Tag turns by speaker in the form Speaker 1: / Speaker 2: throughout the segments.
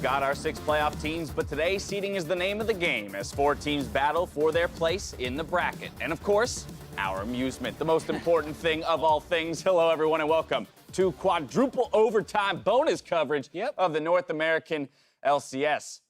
Speaker 1: got our 6 playoff teams, but today seeding is the name of the game as 4 teams battle for their place in the bracket. And of course, our amusement, the most important thing of all things. Hello, everyone, and welcome to quadruple overtime bonus coverage of the North American LCS.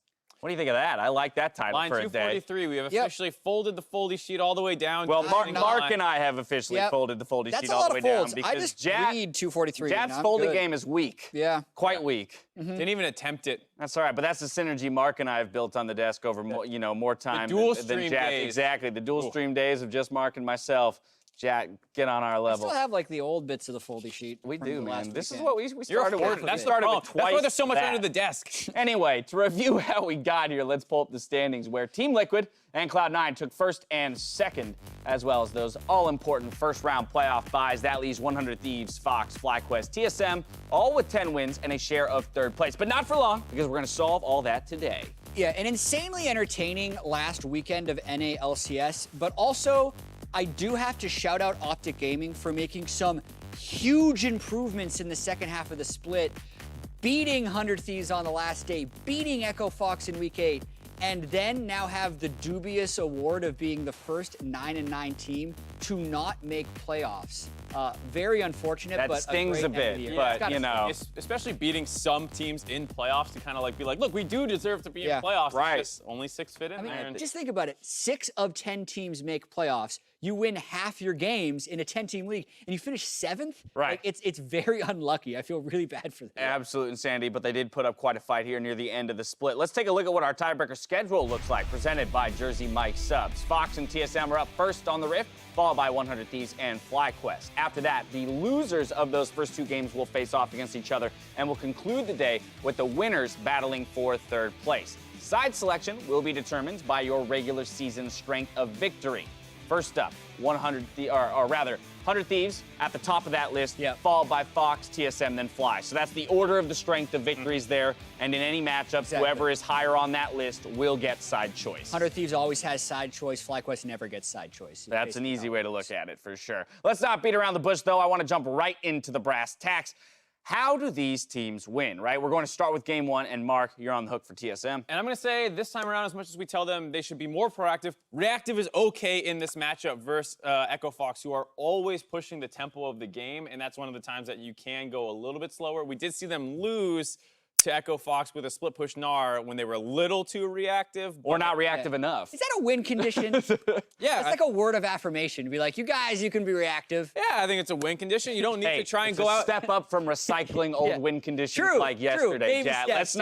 Speaker 1: What do you think of that? I like that title
Speaker 2: Line
Speaker 1: for a day.
Speaker 2: 243, we have officially folded the foldy sheet all the way down.
Speaker 1: Well, Mark and I have officially folded the foldy sheet all the way down because
Speaker 3: I just read 243.
Speaker 1: Jat's folding game is weak.
Speaker 3: Yeah.
Speaker 1: Quite weak.
Speaker 2: Didn't even attempt it.
Speaker 1: That's all right, but that's the synergy Mark and I have built on the desk over more time
Speaker 2: dual
Speaker 1: than
Speaker 2: stream
Speaker 1: Jat.
Speaker 2: days.
Speaker 1: Exactly, the dual stream days of just Mark and myself. Jat, get on our level.
Speaker 3: We still have like the old bits of the foldy sheet.
Speaker 1: We do, man. This is
Speaker 3: weekend.
Speaker 1: what we started with.
Speaker 2: That's
Speaker 1: Started with
Speaker 2: That's
Speaker 1: twice
Speaker 2: why there's so much
Speaker 1: that.
Speaker 2: under the desk.
Speaker 1: Anyway, to review how we got here, let's pull up the standings where Team Liquid and Cloud9 took first and second, as well as those all-important first-round playoff buys. That leaves 100 Thieves, Fox, FlyQuest, TSM, all with 10 wins and a share of third place. But not for long, because we're going to solve all that today.
Speaker 3: Yeah, an insanely entertaining last weekend of NA LCS, but also I do have to shout out Optic Gaming for making some huge improvements in the second half of the split, beating 100 Thieves on the last day, beating Echo Fox in week 8, and then now have the dubious award of being the first 9-9 team to not make playoffs. Very unfortunate,
Speaker 1: That
Speaker 3: but
Speaker 1: stings a bit, but you know.
Speaker 2: Especially beating some teams in playoffs to kind of like be like, look, we do deserve to be in playoffs.
Speaker 1: Right.
Speaker 2: It's just only 6 fit in there. And
Speaker 3: Just think about it. 6 of 10 teams make playoffs. You win half your games in a 10-team league, and you finish 7th?
Speaker 1: Right.
Speaker 3: Like, it's very unlucky. I feel really bad for them.
Speaker 1: Absolute insanity, but they did put up quite a fight here near the end of the split. Let's take a look at what our tiebreaker schedule looks like, presented by Jersey Mike Subs. Fox and TSM are up first on the Rift, followed by 100 Thieves and FlyQuest. After that, the losers of those first 2 games will face off against each other, and will conclude the day with the winners battling for third place. Side selection will be determined by your regular season strength of victory. First up, 100 Thieves at the top of that list, followed by Fox, TSM, then Fly. So that's the order of the strength of victories there. And in any matchups, whoever is higher on that list will get side choice.
Speaker 3: 100 Thieves always has side choice. FlyQuest never gets side choice.
Speaker 1: That's an easy way to look at it, for sure. Let's not beat around the bush, though. I want to jump right into the brass tacks. How do these teams win, right? We're going to start with game 1, and Mark, you're on the hook for TSM.
Speaker 2: And I'm going to say this time around, as much as we tell them they should be more proactive, reactive is okay in this matchup versus Echo Fox, who are always pushing the tempo of the game, and that's one of the times that you can go a little bit slower. We did see them lose to Echo Fox with a split push Gnar when they were a little too reactive.
Speaker 1: Or not reactive enough.
Speaker 3: Is that a win condition?
Speaker 2: Yeah.
Speaker 3: It's like a word of affirmation to be like, you guys, you can be reactive.
Speaker 2: Yeah, I think it's a win condition. You don't need to try and go out.
Speaker 1: Step up from recycling old win conditions like yesterday,
Speaker 3: Baby
Speaker 1: Jat.
Speaker 3: steps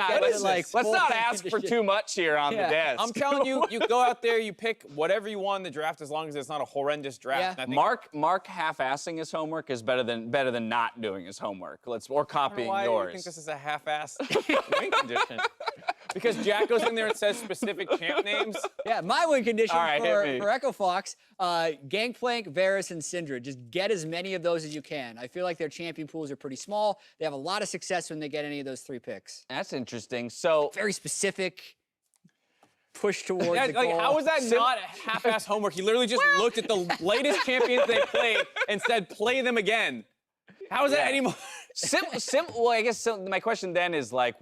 Speaker 1: Let's not ask for too much here on the desk.
Speaker 2: I'm telling you, you go out there, you pick whatever you want in the draft as long as it's not a horrendous draft.
Speaker 3: Yeah.
Speaker 1: Mark half-assing his homework is better than not doing his homework. Or copying
Speaker 2: why
Speaker 1: yours.
Speaker 2: Do you think this is a half-assed win condition? Because Jack goes in there and says specific champ names.
Speaker 3: Yeah, my win condition
Speaker 1: right,
Speaker 3: for Echo Fox, Gangplank, Varus, and Syndra. Just get as many of those as you can. I feel like their champion pools are pretty small. They have a lot of success when they get any of those 3 picks.
Speaker 1: That's interesting. So
Speaker 3: very specific. Push towards the
Speaker 2: like,
Speaker 3: goal.
Speaker 2: how is that not half-ass homework? He literally just looked at the latest champions they played and said, play them again. How is that anymore?
Speaker 1: Well, I guess my question then is like,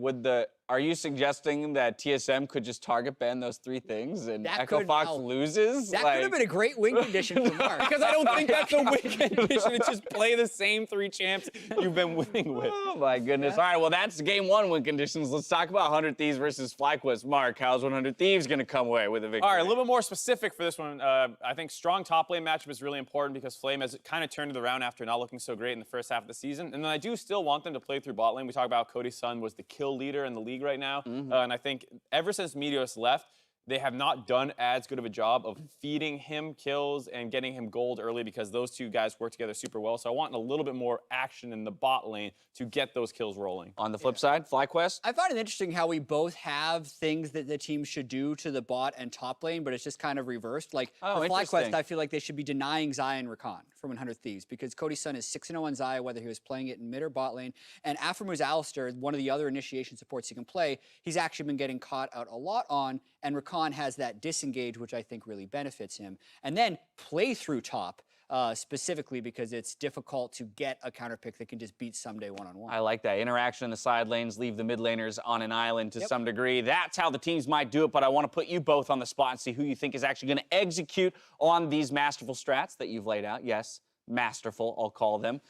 Speaker 1: are you suggesting that TSM could just target ban those 3 things and Echo Fox loses?
Speaker 3: That could have been a great win condition for Mark.
Speaker 2: Because I don't think that's a win condition. It's just play the same 3 champs you've been winning with.
Speaker 1: Oh, my goodness. All right, well, that's game 1 win conditions. Let's talk about 100 Thieves versus FlyQuest. Mark, how's 100 Thieves going to come away with a victory?
Speaker 2: All right, a little bit more specific for this one. I think strong top lane matchup is really important because Flame has kind of turned it around after not looking so great in the first half of the season. And then I do still want them to play through bot lane. We talk about Cody Sun was the kill leader in the league right now. And I think ever since Meteos left, they have not done as good of a job of feeding him kills and getting him gold early because those 2 guys work together super well. So I want a little bit more action in the bot lane to get those kills rolling.
Speaker 1: On the flip side, FlyQuest?
Speaker 3: I find it interesting how we both have things that the team should do to the bot and top lane, but it's just kind of reversed. Like, for FlyQuest, I feel like they should be denying Xayah and Rakan from 100 Thieves because Cody Sun is 6-0 on Xayah, whether he was playing it in mid or bot lane. And Afromuz Alistair, one of the other initiation supports he can play, he's actually been getting caught out a lot on, and Rakan has that disengage, which I think really benefits him. And then play through top. specifically because it's difficult to get a counter pick that can just beat Someday one-on-one.
Speaker 1: I like that. Interaction in the side lanes, leave the mid laners on an island to some degree. That's how the teams might do it, but I want to put you both on the spot and see who you think is actually going to execute on these masterful strats that you've laid out. Yes, masterful, I'll call them.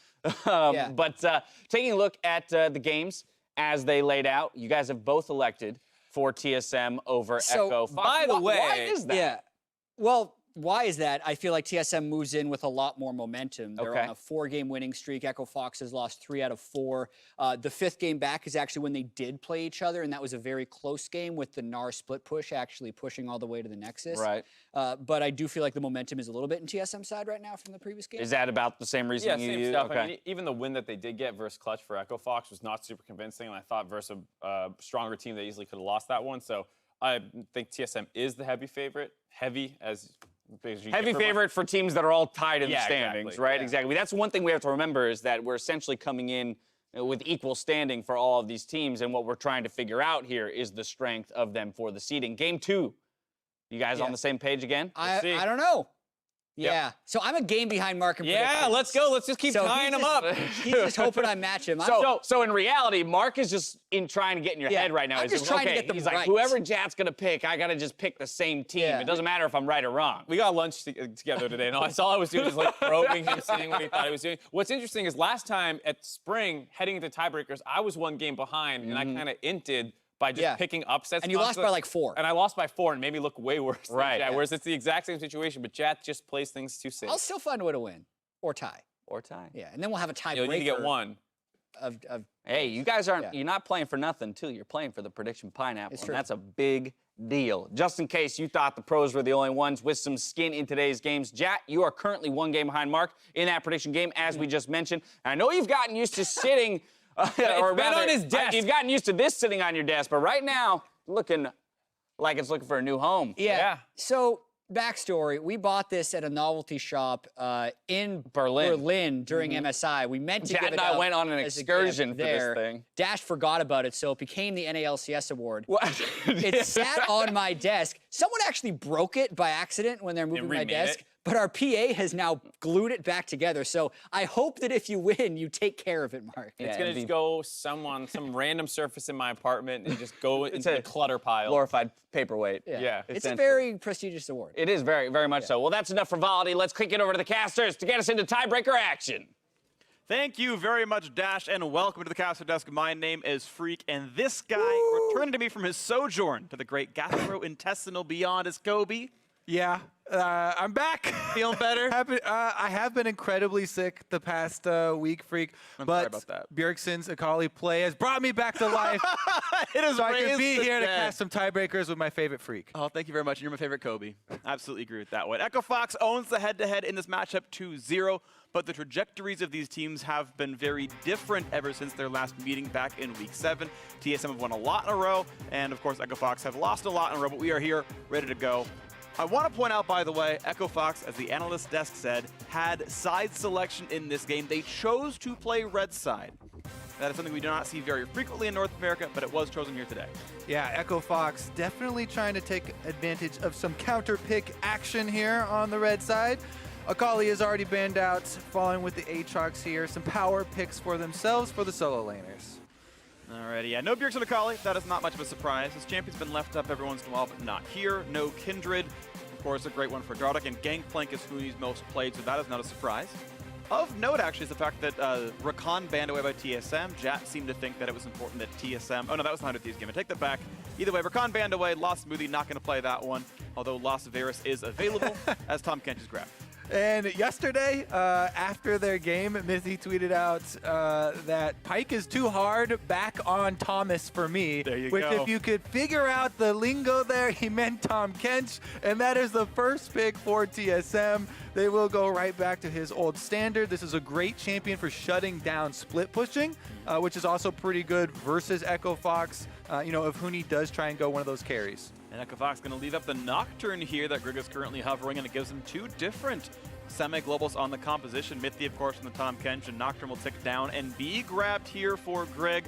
Speaker 1: But taking a look at the games as they laid out, you guys have both elected for TSM over Echo.
Speaker 2: By the way,
Speaker 1: why is that?
Speaker 3: Yeah. Well, why is that? I feel like TSM moves in with a lot more momentum. They're on a 4-game winning streak. Echo Fox has lost 3 out of 4. The 5th game back is actually when they did play each other, and that was a very close game with the Gnar split push actually pushing all the way to the Nexus.
Speaker 1: Right.
Speaker 3: But I do feel like the momentum is a little bit in TSM side right now from the previous game.
Speaker 1: Is that about the same reason you
Speaker 2: same
Speaker 1: used?
Speaker 2: stuff.
Speaker 1: Okay.
Speaker 2: I mean, even the win that they did get versus Clutch for Echo Fox was not super convincing, and I thought versus a stronger team, they easily could have lost that one. So I think TSM is the heavy favorite. Heavy
Speaker 1: favorite for teams that are all tied in the
Speaker 2: Yeah,
Speaker 1: standings,
Speaker 2: exactly.
Speaker 1: right?
Speaker 2: Yeah.
Speaker 1: Exactly. That's one thing we have to remember is that we're essentially coming in with equal standing for all of these teams, and what we're trying to figure out here is the strength of them for the seeding. Game 2, you guys on the same page again?
Speaker 3: I don't know.
Speaker 2: Yep.
Speaker 3: Yeah. So I'm a game behind Mark and
Speaker 2: Yeah,
Speaker 3: predictions.
Speaker 2: let's go. Let's just keep tying them up.
Speaker 3: He's just hoping I match him.
Speaker 1: So in reality, Mark is just trying to get in your head right now.
Speaker 3: I'm
Speaker 1: He's
Speaker 3: just trying to
Speaker 1: okay.
Speaker 3: get them
Speaker 1: He's
Speaker 3: right.
Speaker 1: like, whoever Jat's gonna pick, I gotta just pick the same team.
Speaker 3: Yeah.
Speaker 1: It doesn't matter if I'm right or wrong.
Speaker 2: We got lunch together today, and all I was doing was like probing him, seeing what he thought he was doing. What's interesting is last time at spring, heading into tiebreakers, I was 1 game behind, and I kind of inted by just picking upsets.
Speaker 3: And you lost by like 4.
Speaker 2: And I lost by 4 and made me look way worse.
Speaker 1: Right.
Speaker 2: Than Jat, whereas it's the exact same situation, but Jat just plays things too safe.
Speaker 3: I'll still find a way to win or tie.
Speaker 1: Or tie.
Speaker 3: Yeah, and then we'll have a tiebreaker.
Speaker 2: You need to get 1.
Speaker 1: Hey, you guys you're not playing for nothing, too. You're playing for the prediction pineapple, and that's a big deal. Just in case you thought the pros were the only ones with some skin in today's games, Jat, you are currently 1 game behind Mark in that prediction game, as we just mentioned. And I know you've gotten used to sitting, or rather,
Speaker 2: on his desk.
Speaker 1: You've gotten used to this sitting on your desk, but right now, looking like it's looking for a new home.
Speaker 3: Yeah. So, backstory, we bought this at a novelty shop in Berlin during MSI. We meant to
Speaker 1: Jat
Speaker 3: give it
Speaker 1: and I
Speaker 3: out
Speaker 1: went on an
Speaker 3: as a
Speaker 1: excursion
Speaker 3: gift
Speaker 1: for this
Speaker 3: there.
Speaker 1: thing.
Speaker 3: Dash forgot about it, so it became the NALCS award.
Speaker 1: What?
Speaker 3: It sat on my desk. Someone actually broke it by accident when they're moving my
Speaker 2: remade
Speaker 3: desk.
Speaker 2: it?
Speaker 3: But our PA has now glued it back together. So I hope that if you win, you take care of it, Mark.
Speaker 2: It's going to just go on some random surface in my apartment and just go into the clutter pile.
Speaker 1: Glorified paperweight.
Speaker 2: Yeah.
Speaker 3: It's a very prestigious award.
Speaker 1: It is very, very much so. Well, that's enough frivolity. Let's kick it over to the casters to get us into tiebreaker action.
Speaker 4: Thank you very much, Dash, and welcome to the Caster Desk. My name is Freak, and this guy returned to me from his sojourn to the great gastrointestinal beyond is Kobe.
Speaker 5: Yeah, I'm back.
Speaker 4: Feeling better?
Speaker 5: I have been incredibly sick the past week, Freak.
Speaker 4: I'm
Speaker 5: but
Speaker 4: sorry about that.
Speaker 5: Bjergsen's Akali play has brought me back to life.
Speaker 4: It is
Speaker 5: so I can
Speaker 4: raised
Speaker 5: be
Speaker 4: the
Speaker 5: here to
Speaker 4: dead.
Speaker 5: cast some tiebreakers with my favorite Freak.
Speaker 4: Oh, thank you very much. You're my favorite Kobe. Absolutely agree with that one. Echo Fox owns the head-to-head in this matchup 2-0, but the trajectories of these teams have been very different ever since their last meeting back in Week 7. TSM have won a lot in a row, and of course Echo Fox have lost a lot in a row, but we are here, ready to go. I want to point out, by the way, Echo Fox, as the analyst desk said, had side selection in this game. They chose to play red side. That is something we do not see very frequently in North America, but it was chosen here today.
Speaker 5: Yeah, Echo Fox definitely trying to take advantage of some counter pick action here on the red side. Akali is already banned out, following with the Aatrox here. Some power picks for themselves for the solo laners.
Speaker 4: Alrighty, yeah, no Bjergsen Akali. That is not much of a surprise. This champion's been left up every once in a while, but not here. No Kindred. Of course, a great one for Dardoch, and Gangplank is who he's most played, so that is not a surprise. Of note, actually, is the fact that Rakan banned away by TSM. Jat seemed to think that it was important that TSM... Oh, no, that was the 100 Thieves game. I take that back. Either way, Rakan banned away. Lost Smoothie, not going to play that one, although Lost Varus is available, as Tom Kench is grabbed.
Speaker 5: And yesterday, after their game, Mizzy tweeted out that Pyke is too hard back on Thomas for me.
Speaker 4: There you
Speaker 5: which,
Speaker 4: go.
Speaker 5: if you could figure out the lingo there, he meant Tom Kench. And that is the first pick for TSM. They will go right back to his old standard. This is a great champion for shutting down split pushing, which is also pretty good versus Echo Fox. You know, if Huni does try and go one of those carries.
Speaker 4: And Echo Fox going to leave up the Nocturne here that Grig is currently hovering, and it gives him 2 different semi-globals on the composition. Mithy, of course, from the Tom Kench, and Nocturne will tick down and be grabbed here for Grig.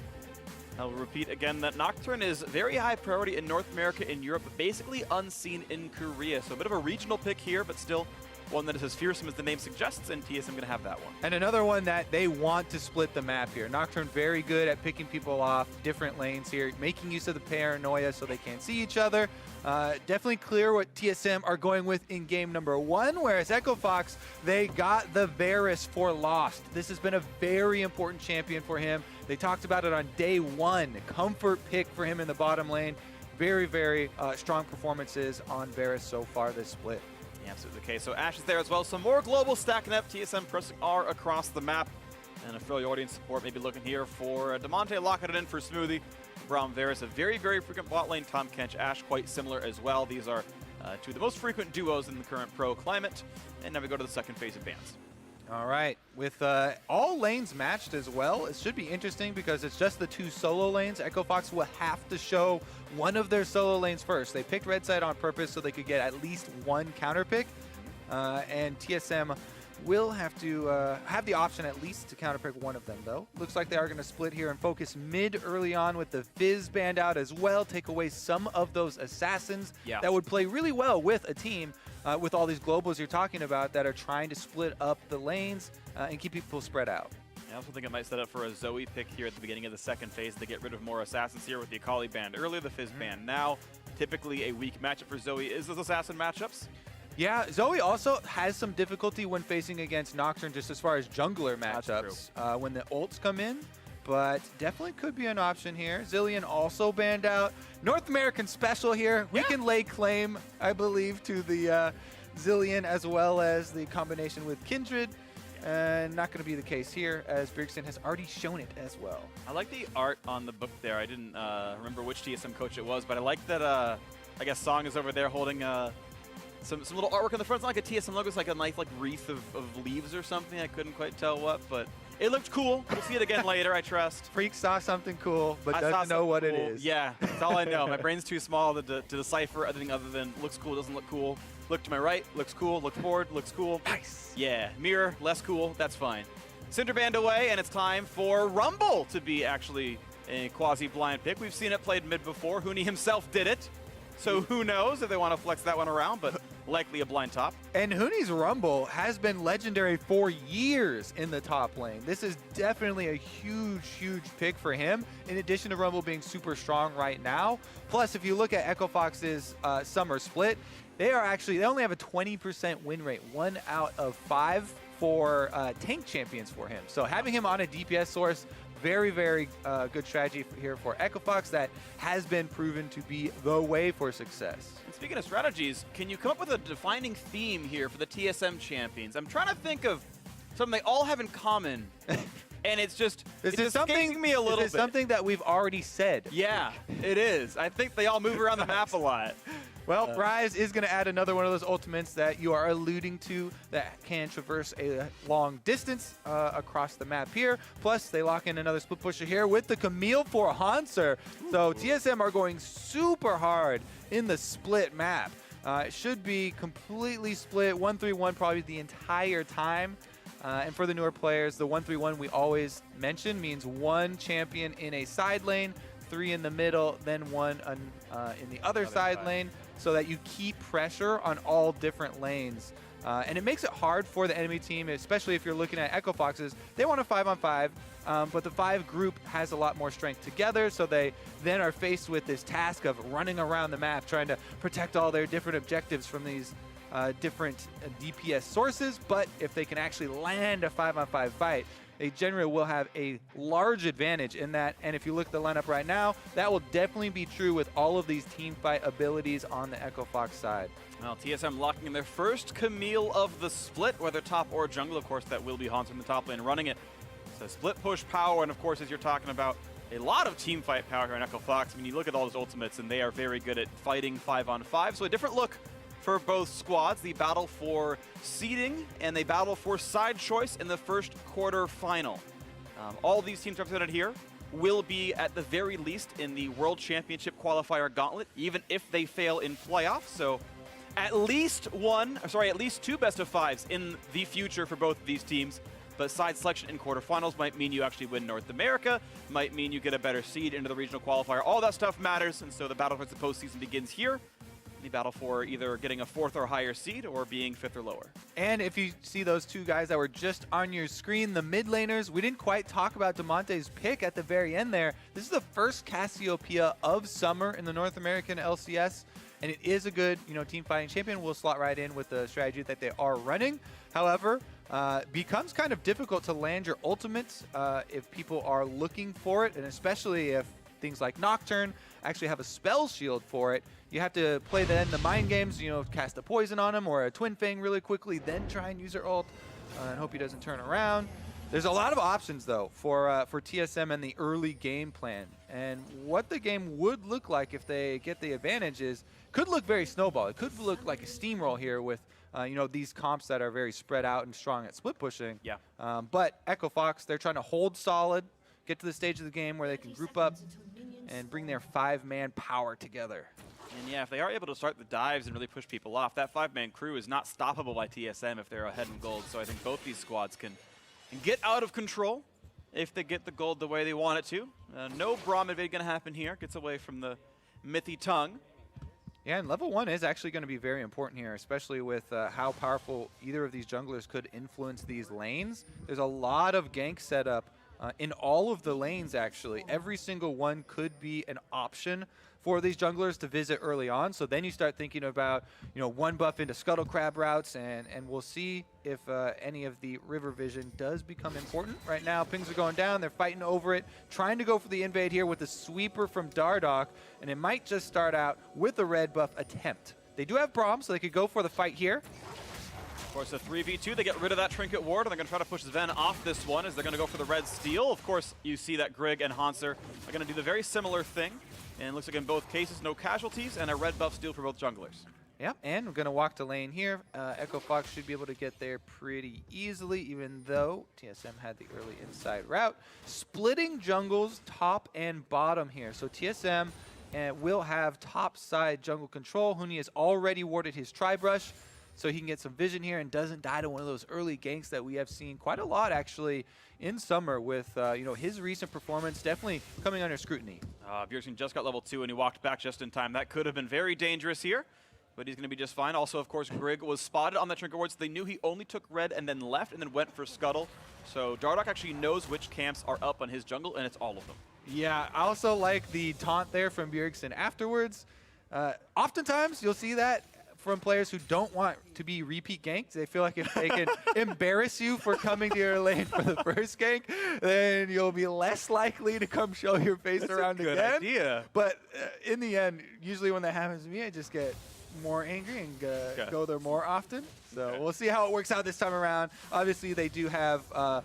Speaker 4: I'll repeat again that Nocturne is very high priority in North America and Europe, but basically unseen in Korea. So a bit of a regional pick here, but still one that is as fearsome as the name suggests, and TSM going to have that one.
Speaker 5: And another one that they want to split the map here. Nocturne very good at picking people off different lanes here, making use of the paranoia so they can't see each other. Definitely clear what TSM are going with in game number 1, whereas Echo Fox, they got the Varus for Lost. This has been a very important champion for him. They talked about it on day 1. Comfort pick for him in the bottom lane. Very, very strong performances on Varus so far this split.
Speaker 4: Yeah, absolutely the case. So Ash is there as well. Some more global stacking up. TSM pressing R across the map. And a fairly audience support maybe looking here for Demonte locking it in for Smoothie. Braum Varus, a very, very frequent bot lane. Tom Kench, Ash, quite similar as well. These are two of the most frequent duos in the current pro climate. And now we go to the second phase advance.
Speaker 5: All right, with all lanes matched as well, it should be interesting because it's just the 2 solo lanes. Echo Fox will have to show one of their solo lanes first. They picked red side on purpose so they could get at least one counter pick, and TSM will have to have the option at least to counter pick one of them, though. Looks like they are going to split here and focus mid early on with the Fizz band out as well, take away some of those assassins that would play really well with a team with all these globals you're talking about that are trying to split up the lanes and keep people spread out.
Speaker 4: I also think it might set up for a Zoe pick here at the beginning of the second phase to get rid of more assassins here with the Akali band earlier, the Fizz band now. Typically a weak matchup for Zoe is those assassin matchups.
Speaker 5: Yeah, Zoe also has some difficulty when facing against Nocturne just as far as jungler matchups when the ults come in, but definitely could be an option here. Zillion also banned out. North American special here. We can lay claim, I believe, to the Zillion as well as the combination with Kindred. And not going to be the case here, as Brigson has already shown it as well.
Speaker 4: I like the art on the book there. I didn't remember which TSM coach it was, but I like that, I guess Song is over there holding some little artwork on the front. It's not like a TSM logo. It's like a nice wreath of leaves or something. I couldn't quite tell what, but it looked cool. We'll see it again later, I trust.
Speaker 5: Freak saw something cool, but doesn't know what it is.
Speaker 4: Yeah, that's all I know. My brain's too small to decipher anything other than looks cool, doesn't look cool. Look to my right, looks cool. Look forward, looks cool.
Speaker 5: Nice.
Speaker 4: Yeah, mirror, less cool, that's fine. Cinder Band away, and it's time for Rumble to be actually a quasi-blind pick. We've seen it played mid before. Huni himself did it. So who knows if they want to flex that one around, but likely a blind top.
Speaker 5: And Huni's Rumble has been legendary for years in the top lane. This is definitely a huge, huge pick for him, in addition to Rumble being super strong right now. Plus, if you look at Echo Fox's summer split, they only have a 20% win rate, 1 out of 5 for tank champions for him. So having him on a DPS source, very, very good strategy here for Echo Fox that has been proven to be the way for success.
Speaker 4: And speaking of strategies, can you come up with a defining theme here for the TSM champions? I'm trying to think of something they all have in common, and it's escaping me a little bit.
Speaker 5: This is something that we've already said.
Speaker 4: Yeah, it is. I think they all move around the map a lot.
Speaker 5: Well, Rise is going to add another one of those ultimates that you are alluding to that can traverse a long distance across the map here. Plus, they lock in another split pusher here with the Camille for Hanser. So TSM are going super hard in the split map. It should be completely split, 1-3-1 probably the entire time. And for the newer players, the 1-3-1 we always mention means 1 champion in a side lane, 3 in the middle, then 1 in the other side lane, so that you keep pressure on all different lanes. And it makes it hard for the enemy team, especially if you're looking at Echo Foxes. They want a 5-on-5, but the 5 group has a lot more strength together, so they then are faced with this task of running around the map, trying to protect all their different objectives from these different DPS sources. But if they can actually land a 5-on-5 fight, they generally will have a large advantage in that. And if you look at the lineup right now, that will definitely be true with all of these team fight abilities on the Echo Fox side.
Speaker 4: Well, TSM locking in their first Camille of the split, whether top or jungle. Of course, that will be Hanser in the top lane running it. So split push power, and of course, as you're talking about, a lot of team fight power here in Echo Fox. I mean, you look at all those ultimates, and they are very good at fighting 5-on-5. So a different look for both squads. The battle for seeding and they battle for side choice in the first quarter final. All these teams represented here will be at the very least in the World Championship qualifier gauntlet, even if they fail in playoffs. So at least 2 best of 5s in the future for both of these teams. But side selection in quarterfinals might mean you actually win North America, might mean you get a better seed into the regional qualifier. All that stuff matters, and so the battle towards the postseason begins here. They battle for either getting a 4th or higher seed or being 5th or lower.
Speaker 5: And if you see those two guys that were just on your screen, the mid laners, we didn't quite talk about Damonte's pick at the very end there. This is the first Cassiopeia of summer in the North American LCS, and it is a good, team fighting champion. We'll slot right in with the strategy that they are running. However, becomes kind of difficult to land your ultimates if people are looking for it, and especially if things like Nocturne actually have a spell shield for it. You have to play the mind games, cast a poison on him or a Twin Fang really quickly, then try and use your ult and hope he doesn't turn around. There's a lot of options, though, for TSM and the early game plan. And what the game would look like if they get the advantage is, could look very snowball. It could look like a steamroll here with, these comps that are very spread out and strong at split pushing.
Speaker 4: Yeah.
Speaker 5: But Echo Fox, they're trying to hold solid, get to the stage of the game where they can group up and bring their 5-man power together.
Speaker 4: And yeah, if they are able to start the dives and really push people off, that 5-man crew is not stoppable by TSM if they're ahead in gold. So I think both these squads can get out of control if they get the gold the way they want it to. No Braum invade going to happen here. Gets away from the Mithy tongue.
Speaker 5: Yeah, and level 1 is actually going to be very important here, especially with how powerful either of these junglers could influence these lanes. There's a lot of gank setup in all of the lanes, actually. Every single one could be an option for these junglers to visit early on. So then you start thinking about, one buff into Scuttle Crab routes, and we'll see if any of the river vision does become important. Right now, pings are going down. They're fighting over it, trying to go for the invade here with the sweeper from Dardoch, and it might just start out with a red buff attempt. They do have Braum, so they could go for the fight here.
Speaker 4: Of course, a 3v2, they get rid of that Trinket Ward, and they're going to try to push Sven off this one as they're going to go for the red steal. Of course, you see that Grig and Hanser are going to do the very similar thing. And it looks like in both cases, no casualties, and a red buff steal for both junglers.
Speaker 5: Yep, and we're going to walk to lane here. Echo Fox should be able to get there pretty easily, even though TSM had the early inside route. Splitting jungles top and bottom here. So TSM will have top side jungle control. Huni has already warded his Tri-Brush, so he can get some vision here and doesn't die to one of those early ganks that we have seen quite a lot, actually, in summer with his recent performance definitely coming under scrutiny.
Speaker 4: Bjergsen just got level 2 and he walked back just in time. That could have been very dangerous here, but he's going to be just fine. Also, of course, Grig was spotted on that Trinket Ward, so they knew he only took red and then left and then went for Scuttle. So Dardoch actually knows which camps are up on his jungle, and it's all of them.
Speaker 5: Yeah, I also like the taunt there from Bjergsen afterwards. Oftentimes, you'll see that from players who don't want to be repeat ganked. They feel like if they can embarrass you for coming to your lane for the first gank, then you'll be less likely to come show your face around again.
Speaker 4: That's a good idea.
Speaker 5: But in the end, usually when that happens to me, I just get more angry and go there more often. So we'll see how it works out this time around. Obviously, they do have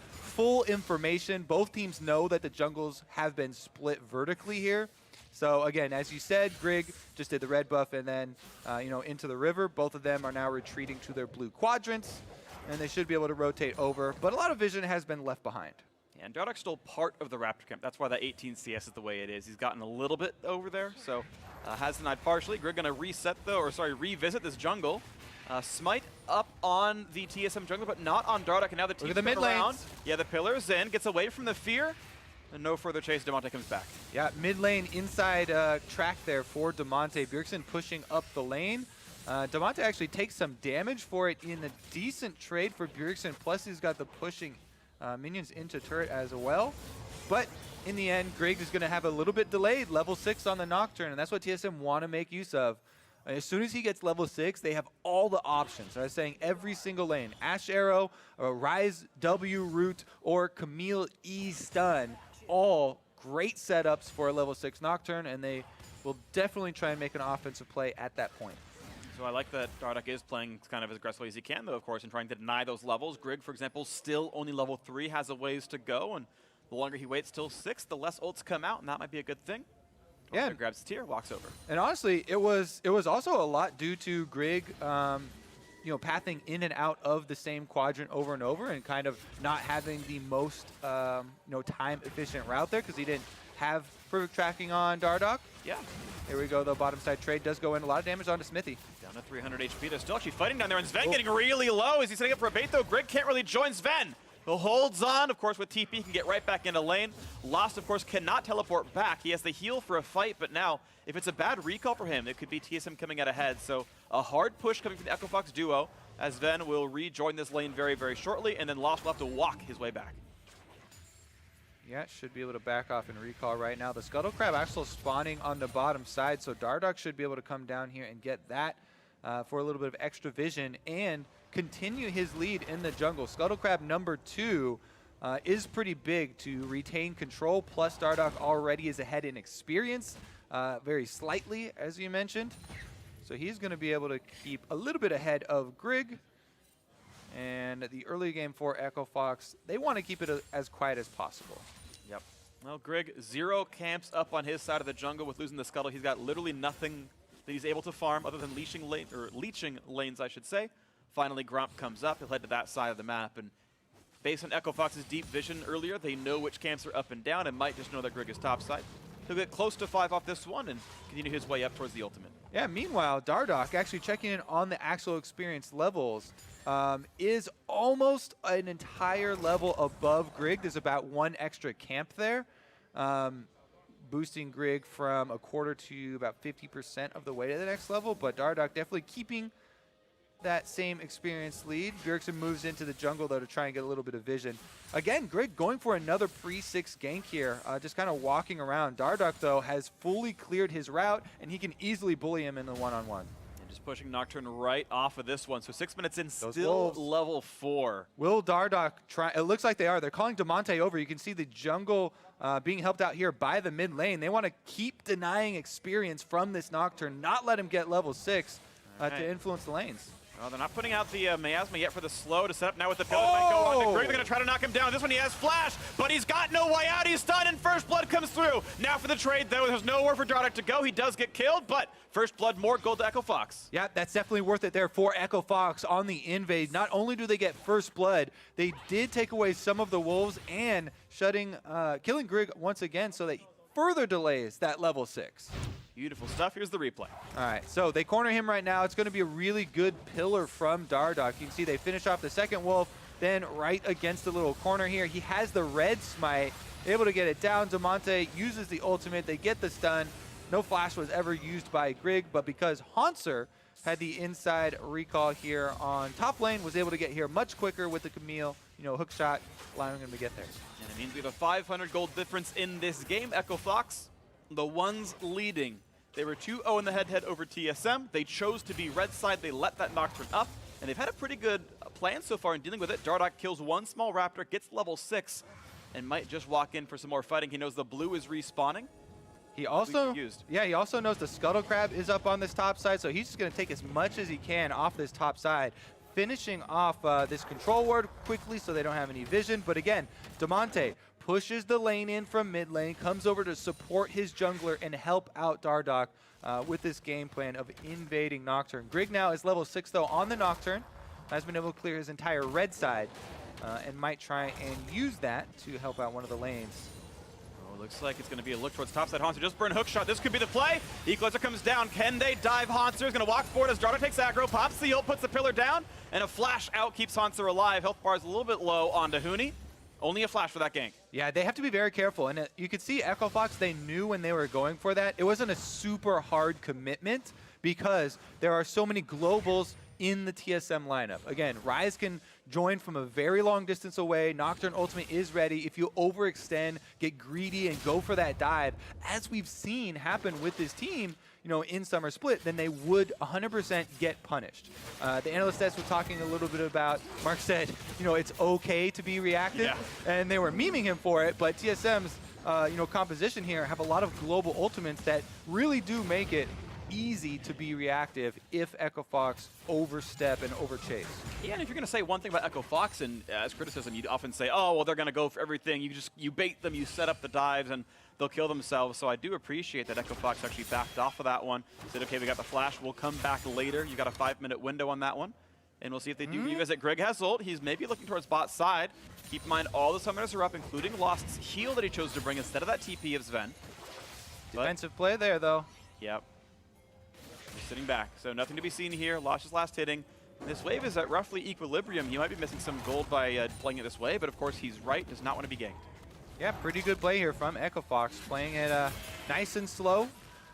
Speaker 5: full information. Both teams know that the jungles have been split vertically here. So again, as you said, Grig just did the red buff and then, into the river. Both of them are now retreating to their blue quadrants, and they should be able to rotate over. But a lot of vision has been left behind.
Speaker 4: Yeah, and Dardoch's still part of the Raptor camp. That's why that 18 CS is the way it is. He's gotten a little bit over there, so has denied partially. Grig going to revisit this jungle. Smite up on the TSM jungle, but not on Dardoch. And now the team's
Speaker 5: the mid
Speaker 4: around.
Speaker 5: lanes.
Speaker 4: Yeah, the pillars in, gets away from the fear. And no further chase, Damonte comes back.
Speaker 5: Yeah, mid lane inside track there for Damonte. Bjergsen pushing up the lane. Damonte actually takes some damage for it in a decent trade for Bjergsen. Plus he's got the pushing minions into turret as well. But in the end, Grig is going to have a little bit delayed level 6 on the Nocturne, and that's what TSM want to make use of. As soon as he gets level 6, they have all the options. I was saying every single lane, Ash Arrow, Rise W root, or Camille E stun, all great setups for a level 6 Nocturne, and they will definitely try and make an offensive play at that point.
Speaker 4: So I like that Dardoch is playing kind of as aggressively as he can, though, of course, and trying to deny those levels. Grig, for example, still only level 3, has a ways to go, and the longer he waits till 6, the less ults come out, and that might be a good thing.
Speaker 5: Yeah,
Speaker 4: grabs the tier, walks over.
Speaker 5: And honestly, it was also a lot due to Grig, pathing in and out of the same quadrant over and over, and kind of not having the most time-efficient route there because he didn't have perfect tracking on Dardoch.
Speaker 4: Yeah.
Speaker 5: Here we go, though. Bottom side trade does go in. A lot of damage onto Smithy.
Speaker 4: Down to 300 HP. They're still actually fighting down there, and Sven getting really low. Is he setting up for a bait, though? Grig can't really join Sven. holds on, of course, with TP, can get right back into lane. Lost, of course, cannot teleport back. He has the heal for a fight, but now, if it's a bad recall for him, it could be TSM coming out ahead. So a hard push coming from the EchoFox duo, as Ven will rejoin this lane very, very shortly, and then Lost will have to walk his way back.
Speaker 5: Yeah, should be able to back off and recall right now. The Scuttle Crab actually spawning on the bottom side, so Dardoch should be able to come down here and get that for a little bit of extra vision and continue his lead in the jungle. Scuttle Crab number 2 is pretty big to retain control, plus Dardoch already is ahead in experience, very slightly, as you mentioned. So he's going to be able to keep a little bit ahead of Grig. And the early game for EchoFox, they want to keep it as quiet as possible.
Speaker 4: Yep. Well, Grig, 0 camps up on his side of the jungle with losing the Scuttle. He's got literally nothing that he's able to farm other than leeching lanes, I should say. Finally, Grump comes up. He'll head to that side of the map. And based on EchoFox's deep vision earlier, they know which camps are up and down and might just know that Grig is topside. He'll get close to 5 off this one and continue his way up towards the ultimate.
Speaker 5: Yeah, meanwhile, Dardoch actually checking in on the actual experience levels is almost an entire level above Grig. There's about 1 extra camp there, boosting Grig from a quarter to about 50% of the way to the next level, but Dardoch definitely keeping that same experience lead. Bjergsen moves into the jungle, though, to try and get a little bit of vision. Again, Grig going for another pre-6 gank here, just kind of walking around. Dardoch, though, has fully cleared his route, and he can easily bully him in the one-on-one.
Speaker 4: And just pushing Nocturne right off of this one. So 6 minutes in,
Speaker 5: Those
Speaker 4: still
Speaker 5: wolves.
Speaker 4: level 4.
Speaker 5: Will Dardoch try? It looks like they are. They're calling Demonte over. You can see the jungle being helped out here by the mid lane. They want to keep denying experience from this Nocturne, not let him get level 6 to influence the lanes.
Speaker 4: Well, they're not putting out the Miasma yet for the slow to set up now with the pill. Might go on to Grig. They're going to try to knock him down. This one he has flash, but he's got no way out. He's stunned, and First Blood comes through. Now for the trade, though. There's nowhere for Dardoch to go. He does get killed, but First Blood, more gold to EchoFox.
Speaker 5: Yeah, that's definitely worth it there for EchoFox on the invade. Not only do they get First Blood, they did take away some of the wolves and killing Grig once again, so that further delays that level 6.
Speaker 4: Beautiful stuff. Here's the replay.
Speaker 5: All right, so they corner him right now. It's going to be a really good pillar from Dardoch. You can see they finish off the second wolf, then right against the little corner here. He has the red smite, able to get it down. Demonte uses the ultimate. They get the stun. No flash was ever used by Grig, but because Haunser had the inside recall here on top lane, was able to get here much quicker with the Camille, hook shot, allowing him to get there.
Speaker 4: And it means we have a 500 gold difference in this game. EchoFox, the ones leading. They were 2-0 in the head-to-head over TSM. They chose to be red side. They let that Nocturne up, and they've had a pretty good plan so far in dealing with it. Dardoch kills 1 small Raptor, gets level 6, and might just walk in for some more fighting. He knows the blue is respawning.
Speaker 5: He also knows the Scuttle Crab is up on this top side, so he's just going to take as much as he can off this top side, finishing off this control ward quickly so they don't have any vision. But again, Demonte pushes the lane in from mid lane, comes over to support his jungler and help out Dardoch with this game plan of invading Nocturne. Grig now is level 6, though, on the Nocturne. Has been able to clear his entire red side and might try and use that to help out one of the lanes.
Speaker 4: Looks like it's going to be a look towards topside. Haunser just burn hook shot. This could be the play. Equalizer comes down. Can they dive Haunser? Is going to walk forward as Dardoch takes aggro, pops the ult, puts the pillar down, and a flash out keeps Haunser alive. Health bar is a little bit low on Huni. Only a flash for that gank.
Speaker 5: Yeah, they have to be very careful. And you could see EchoFox, they knew when they were going for that. It wasn't a super hard commitment because there are so many globals in the TSM lineup. Again, Ryze can join from a very long distance away. Nocturne ultimate is ready. If you overextend, get greedy, and go for that dive, as we've seen happen with this team, in Summer Split, then they would 100% get punished. The analyst stats were talking a little bit about, Mark said, it's okay to be reactive, and they were memeing him for it, but TSM's, composition here have a lot of global ultimates that really do make it easy to be reactive if EchoFox overstep and overchase.
Speaker 4: Yeah, and if you're going to say one thing about EchoFox, and as criticism, you'd often say, oh, well, they're going to go for everything. You bait them, you set up the dives, and they'll kill themselves. So I do appreciate that EchoFox actually backed off of that one. Said, okay, we got the flash. We'll come back later. You got a 5-minute window on that one. And we'll see if they do revisit. Greg has ult. He's maybe looking towards bot side. Keep in mind, all the summoners are up, including Lost's heal that he chose to bring instead of that TP of Sven.
Speaker 5: Defensive play there, though.
Speaker 4: Yep. Sitting back, so nothing to be seen here. Lost his last hitting. This wave is at roughly equilibrium. He might be missing some gold by playing it this way, but of course he's right, does not want to be ganked.
Speaker 5: Yeah, pretty good play here from Echo Fox, playing it nice and slow,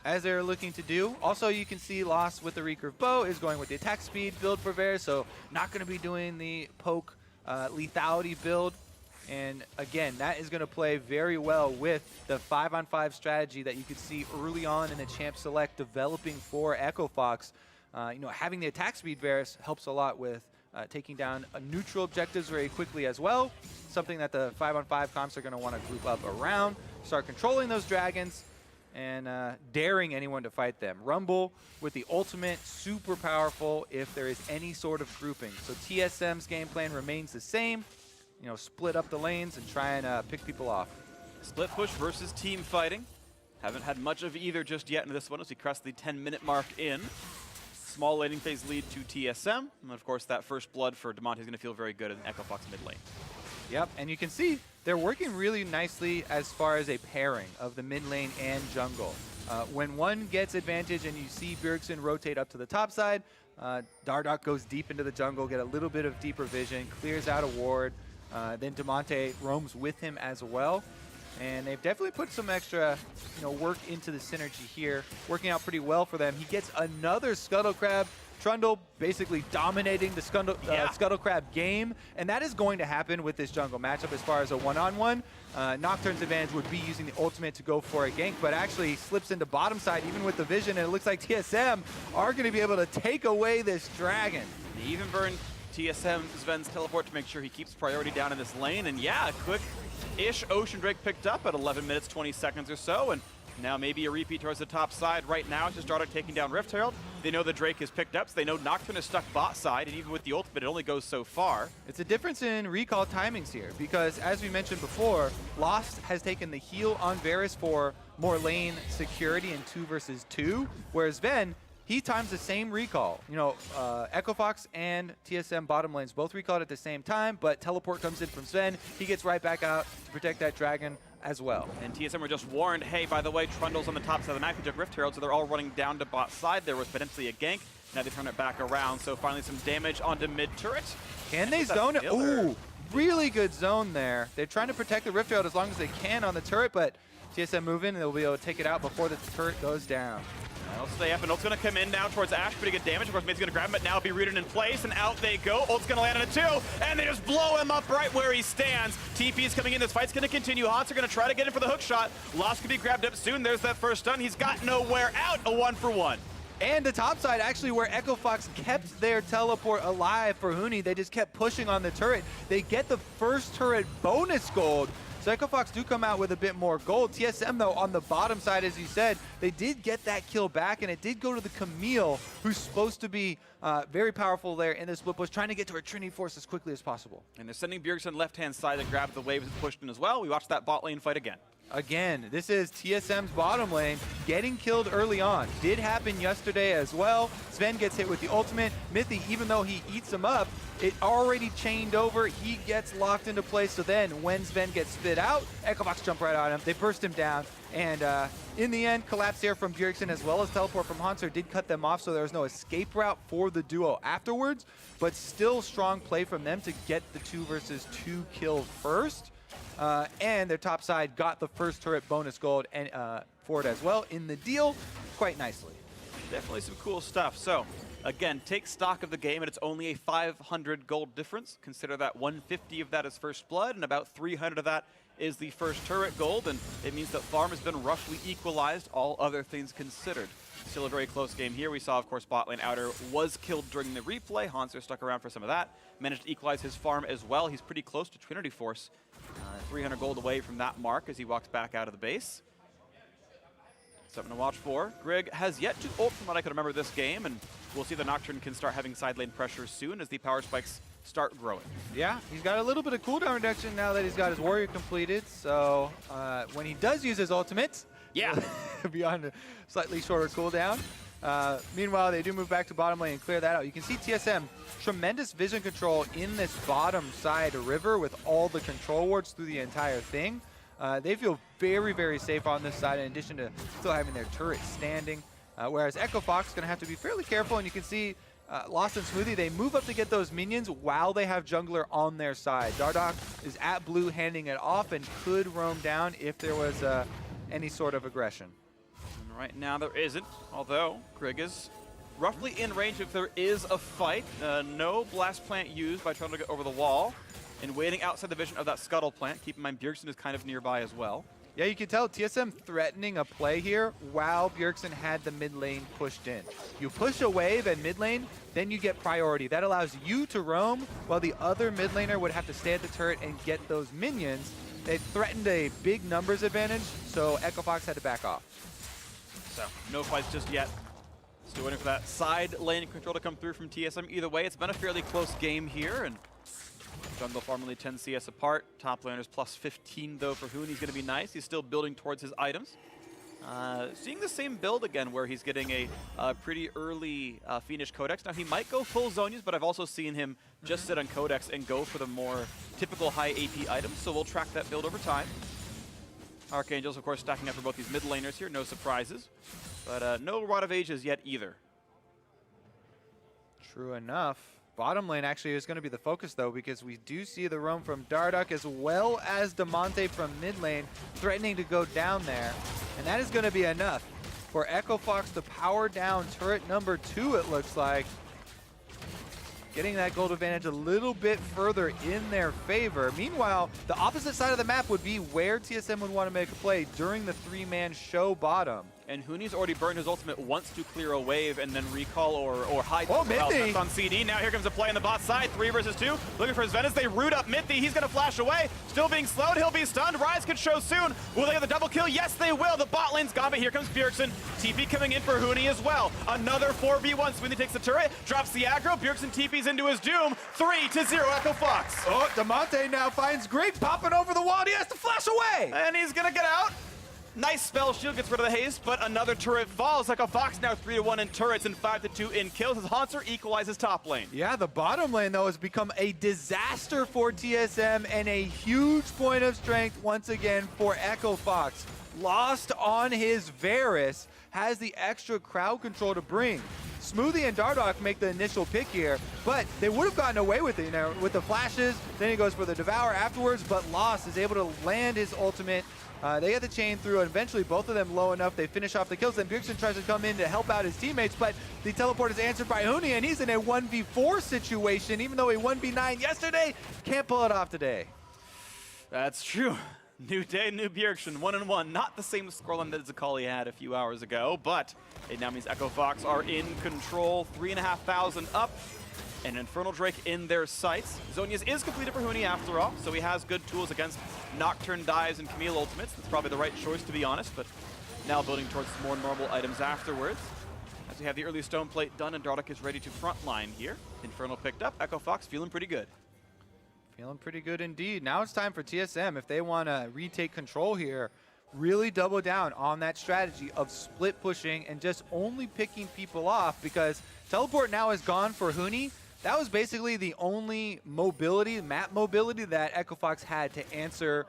Speaker 5: as they're looking to do. Also, you can see Lost with the recurve bow is going with the attack speed build for Varus, so not going to be doing the poke lethality build. And again, that is going to play very well with the 5-on-5 strategy that you could see early on in the Champ Select developing for Echo Fox. You know, having the attack speed Varus helps a lot with taking down neutral objectives very quickly as well. Something that the 5-on-5 comps are going to want to group up around, start controlling those dragons, and daring anyone to fight them. Rumble with the ultimate, super powerful if there is any sort of grouping. So TSM's game plan remains the same. You know, split up the lanes and try and pick people off.
Speaker 4: Split push versus team fighting. Haven't had much of either just yet in this one as we cross the 10-minute mark in. Small laning phase lead to TSM. And of course, that first blood for Demonte is going to feel very good in Echo Fox mid lane.
Speaker 5: Yep, and you can see they're working really nicely as far as a pairing of the mid lane and jungle. When one gets advantage and you see Bjergsen rotate up to the top side, Dardoch goes deep into the jungle, get a little bit of deeper vision, clears out a ward. Then Demonte roams with him as well. And they've definitely put some extra, work into the synergy here, working out pretty well for them. He gets another Scuttle Crab. Trundle basically dominating the Scuttle Crab game, and that is going to happen with this jungle matchup as far as a one-on-one. Nocturne's advantage would be using the ultimate to go for a gank, but actually slips into bottom side even with the vision, and it looks like TSM are going to be able to take away this dragon.
Speaker 4: They even burn TSM Sven's teleport to make sure he keeps priority down in this lane, and yeah, a quick-ish Ocean Drake picked up at 11 minutes, 20 seconds or so, and now maybe a repeat towards the top side. Right now, it's just Dardoch taking down Rift Herald. They know the Drake is picked up, so they know Nocturne is stuck bot side, and even with the ultimate, it only goes so far.
Speaker 5: It's a difference in recall timings here, because as we mentioned before, Lost has taken the heal on Varus for more lane security in 2 versus 2, whereas Sven, he times the same recall. Echo Fox and TSM bottom lanes both recalled at the same time, but teleport comes in from Sven. He gets right back out to protect that dragon as well.
Speaker 4: And TSM were just warned, hey, by the way, Trundle's on the top side of the map. He took Rift Herald, so they're all running down to bot side. There was potentially a gank. Now they turn it back around, so finally some damage onto mid turret.
Speaker 5: Can they zone it? Ooh, really good zone there. They're trying to protect the Rift Herald as long as they can on the turret, but TSM move in and they'll be able to take it out before the turret goes down.
Speaker 4: They'll stay up, and Ult's going to come in now towards Ashe. Pretty good damage. Of course, Made's going to grab him, but now be rooted in place, and out they go. Ult's going to land on it too, and they just blow him up right where he stands. TP is coming in. This fight's going to continue. Hots are going to try to get in for the hook shot. Lost could be grabbed up soon. There's that first stun. He's got nowhere out. A 1-for-1.
Speaker 5: And the top side, actually, where Echo Fox kept their teleport alive for Huni. They just kept pushing on the turret. They get the first turret bonus gold. So Echo Fox do come out with a bit more gold. TSM, though, on the bottom side, as you said, they did get that kill back, and it did go to the Camille, who's supposed to be very powerful there in this split push, trying to get to her Trinity Force as quickly as possible.
Speaker 4: And they're sending Bjergsen left-hand side to grab the wave and pushed in as well. We watched that bot lane fight again.
Speaker 5: Again, this is TSM's bottom lane getting killed early on. Did happen yesterday as well. Sven gets hit with the ultimate. Mithy, even though he eats him up, it already chained over. He gets locked into place. So then when Sven gets spit out, Echo Fox jump right on him. They burst him down. And in the end, collapse here from Bjergsen as well as teleport from Hanser did cut them off. So there was no escape route for the duo afterwards. But still strong play from them to get the 2 versus 2 kill first. And their top side got the first turret bonus gold and for it as well in the deal quite nicely.
Speaker 4: Definitely some cool stuff. So, again, take stock of the game, and it's only a 500 gold difference. Consider that 150 of that is first blood, and about 300 of that is the first turret gold, and it means that farm has been roughly equalized, all other things considered. Still a very close game here. We saw, of course, bot lane Outer was killed during the replay. Hanser stuck around for some of that. Managed to equalize his farm as well. He's pretty close to Trinity Force. 300 gold away from that mark as he walks back out of the base. Something to watch for. Grig has yet to ult from what I can remember this game, and we'll see the Nocturne can start having side lane pressure soon as the power spikes start growing.
Speaker 5: Yeah, he's got a little bit of cooldown reduction now that he's got his warrior completed, so when he does use his ultimate, be on a slightly shorter cooldown. Meanwhile, they do move back to bottom lane and clear that out. You can see TSM, tremendous vision control in this bottom side river with all the control wards through the entire thing. They feel very, very safe on this side in addition to still having their turret standing. Whereas Echo Fox is going to have to be fairly careful, and you can see Lost and Smoothie, they move up to get those minions while they have jungler on their side. Dardoch is at blue handing it off and could roam down if there was any sort of aggression.
Speaker 4: And right now there isn't, although Grig is roughly in range if there is a fight. No blast plant used by trying to get over the wall and waiting outside the vision of that scuttle plant. Keep in mind Bjergsen is kind of nearby as well.
Speaker 5: Yeah, you can tell TSM threatening a play here while Bjergsen had the mid lane pushed in. You push a wave at mid lane, then you get priority. That allows you to roam while the other mid laner would have to stay at the turret and get those minions. They threatened a big numbers advantage, so Echo Fox had to back off.
Speaker 4: So, no fights just yet. Still waiting for that side lane control to come through from TSM. Either way, it's been a fairly close game here, and jungle formerly 10 CS apart. Top laners plus 15 though for Hoon. He's going to be nice. He's still building towards his items. Seeing the same build again where he's getting a pretty early Fiendish Codex. Now he might go full Zonias, but I've also seen him just sit on Codex and go for the more typical high AP items. So we'll track that build over time. Archangels, of course, stacking up for both these mid laners here. No surprises. But no Rod of Ages yet either.
Speaker 5: True enough. Bottom lane actually is going to be the focus, though, because we do see the roam from Dardoch as well as Damonte from mid lane threatening to go down there. And that is going to be enough for Echo Fox to power down turret number 2, it looks like. Getting that gold advantage a little bit further in their favor. Meanwhile, the opposite side of the map would be where TSM would want to make a play during the 3-man show bottom.
Speaker 4: And Hooney's already burned his ultimate once to clear a wave and then recall or hide.
Speaker 5: Oh, Mithy!
Speaker 4: On CD. Now here comes a play on the bot side. 3 versus 2. Looking for his Venice. They root up Mithy. He's going to flash away. Still being slowed. He'll be stunned. Rise could show soon. Will they get the double kill? Yes, they will. The bot lane's gone, but here comes Bjergsen. TP coming in for Hooney as well. Another 4v1. Swinny takes the turret, drops the aggro. Bjergsen TP's into his doom. 3-0 Echo Fox.
Speaker 5: Oh, Damonte now finds Grig popping over the wall. And he has to flash away.
Speaker 4: And he's going to get out. Nice spell, shield gets rid of the haste, but another turret falls. Echo Fox now 3-1 in turrets and 5-2 in kills as Haunter equalizes top lane.
Speaker 5: Yeah, the bottom lane, though, has become a disaster for TSM and a huge point of strength once again for Echo Fox. Lost on his Varus, has the extra crowd control to bring. Smoothie and Dardoch make the initial pick here, but they would have gotten away with it, you know, with the flashes. Then he goes for the Devour afterwards, but Lost is able to land his ultimate. They get the chain through, and eventually both of them low enough. They finish off the kills. Then Bjergsen tries to come in to help out his teammates, but the teleport is answered by Hooney, and he's in a 1v4 situation. Even though he 1v9 yesterday, can't pull it off today.
Speaker 4: That's true. New day, new Bjergsen, 1-1. Not the same scoreline that Zakali had a few hours ago, but it now means Echo Fox are in control. 3,500 up. And Infernal Drake in their sights. Zonia's is completed for Hooney after all, so he has good tools against Nocturne dives and Camille ultimates. That's probably the right choice, to be honest, but now building towards more normal items afterwards. As we have the early stone plate done and Dardoch is ready to frontline here. Infernal picked up, Echo Fox feeling pretty good.
Speaker 5: Feeling pretty good indeed. Now it's time for TSM, if they want to retake control here, really double down on that strategy of split pushing and just only picking people off, because teleport now is gone for Hooney. That was basically the only mobility, map mobility, that Echo Fox had to answer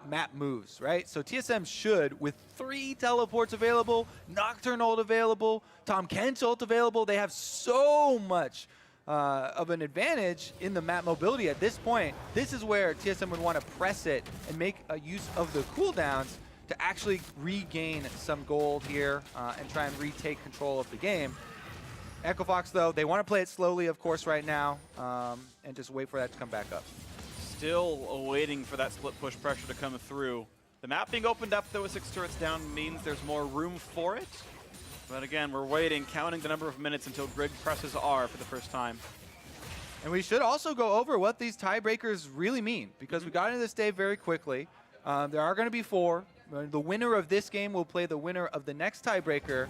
Speaker 5: map moves, right? So TSM should, with 3 teleports available, Nocturne ult available, Tom Kench ult available, they have so much of an advantage in the map mobility at this point. This is where TSM would want to press it and make a use of the cooldowns to actually regain some gold here and try and retake control of the game. Echo Fox, though, they want to play it slowly, of course, right now, and just wait for that to come back up.
Speaker 4: Still waiting for that split push pressure to come through. The map being opened up, though, with 6 turrets down means there's more room for it. But again, we're waiting, counting the number of minutes until Grig presses R for the first time.
Speaker 5: And we should also go over what these tiebreakers really mean, because we got into this day very quickly. There are going to be 4. The winner of this game will play the winner of the next tiebreaker,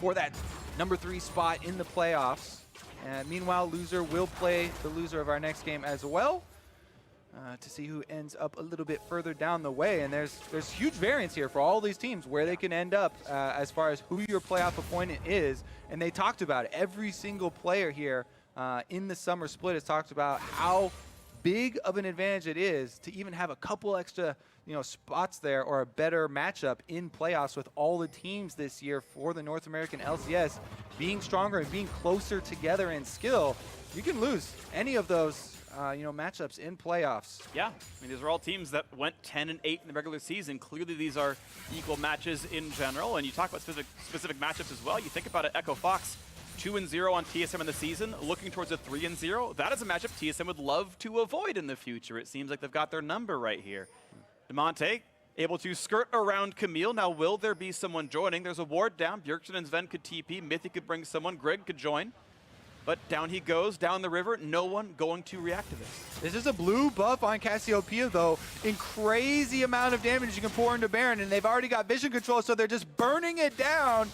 Speaker 5: for that number 3 spot in the playoffs. And meanwhile, loser will play the loser of our next game as well to see who ends up a little bit further down the way. And there's huge variance here for all these teams where they can end up as far as who your playoff opponent is. And they talked about it. Every single player here in the summer split has talked about how big of an advantage it is to even have a couple extra spots there or a better matchup in playoffs with all the teams this year for the North American LCS being stronger and being closer together in skill. You can lose any of those matchups in playoffs.
Speaker 4: Yeah, I mean, these are all teams that went 10-8 in the regular season. Clearly, these are equal matches in general. And you talk about specific matchups as well. You think about it, Echo Fox, 2-0 on TSM in the season, looking towards a 3-0. That is a matchup TSM would love to avoid in the future. It seems like they've got their number right here. Demonte able to skirt around Camille. Now, will there be someone joining? There's a ward down. Bjergsen and Sven could TP. Mythic could bring someone. Greg could join. But down he goes, down the river. No one going to react to this.
Speaker 5: This is a blue buff on Cassiopeia, though. In crazy amount of damage you can pour into Baron, and they've already got vision control, so they're just burning it down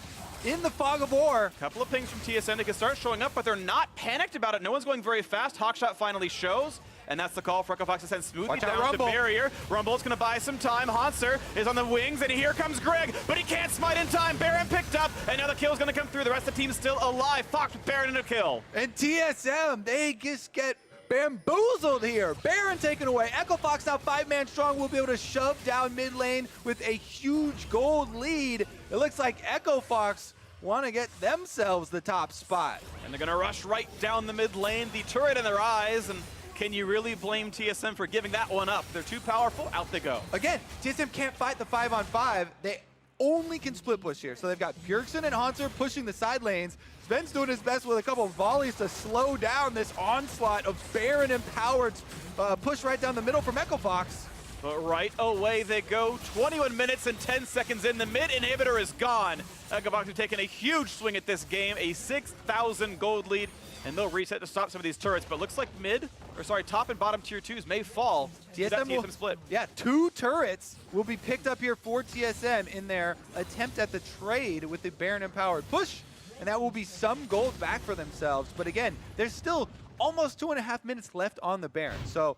Speaker 5: in the fog of war.
Speaker 4: Couple of pings from TSM. They can start showing up, but they're not panicked about it. No one's going very fast. Hawkshot finally shows. And that's the call for Echo Fox to send Smoothie down to barrier. Rumble's going to buy some time. Hanser is on the wings, and here comes Greg, but he can't smite in time. Baron picked up, and now the kill's going to come through. The rest of the team's still alive. Fox with Baron in a kill.
Speaker 5: And TSM, they just get bamboozled here. Baron taken away. Echo Fox now 5-man strong will be able to shove down mid lane with a huge gold lead. It looks like Echo Fox want to get themselves the top spot.
Speaker 4: And they're going to rush right down the mid lane, the turret in their eyes, and can you really blame TSM for giving that one up? They're too powerful. Out they go.
Speaker 5: Again, TSM can't fight the 5-on-5. They only can split push here. So they've got Bjergsen and Hanser pushing the side lanes. Sven's doing his best with a couple of volleys to slow down this onslaught of Baron empowered push right down the middle from Echo Fox.
Speaker 4: But right away they go. 21 minutes and 10 seconds in. The mid inhibitor is gone. Echo Fox have taken a huge swing at this game. A 6,000 gold lead. And they'll reset to stop some of these turrets, but looks like top and bottom tier 2s may fall. TSM split.
Speaker 5: Yeah, 2 turrets will be picked up here for TSM in their attempt at the trade with the Baron empowered push, and that will be some gold back for themselves. But again, there's still almost 2.5 minutes left on the Baron. So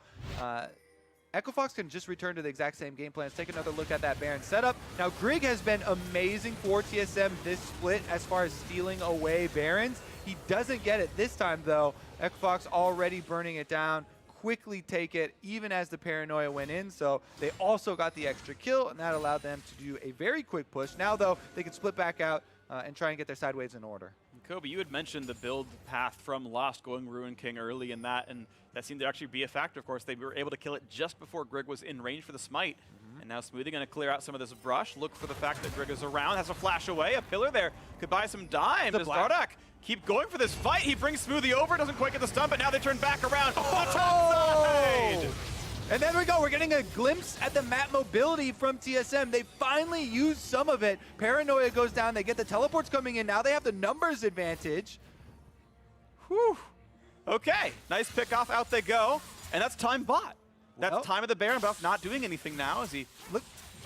Speaker 5: Echo Fox can just return to the exact same game plan. Let's take another look at that Baron setup. Now, Grig has been amazing for TSM this split as far as stealing away Barons. He doesn't get it this time, though. Echo Fox already burning it down. Quickly take it, even as the Paranoia went in. So they also got the extra kill, and that allowed them to do a very quick push. Now, though, they can split back out and try and get their sideways in order.
Speaker 4: Kobe, you had mentioned the build path from Lost going Ruin King early in that, and that seemed to actually be a factor. Of course, they were able to kill it just before Grig was in range for the smite. And now Smoothie going to clear out some of this brush. Look for the fact that Grig is around, has a flash away. A pillar there could buy some dime. Does Bardock keep going for this fight? He brings Smoothie over, doesn't quite get the stun, but now they turn back around. Oh! The top side!
Speaker 5: And there we go. We're getting a glimpse at the map mobility from TSM. They finally used some of it. Paranoia goes down. They get the teleports coming in. Now they have the numbers advantage.
Speaker 4: Whew. Okay. Nice pick off. Out they go. And that's time bot. That's time of the Baron buff not doing anything now as he...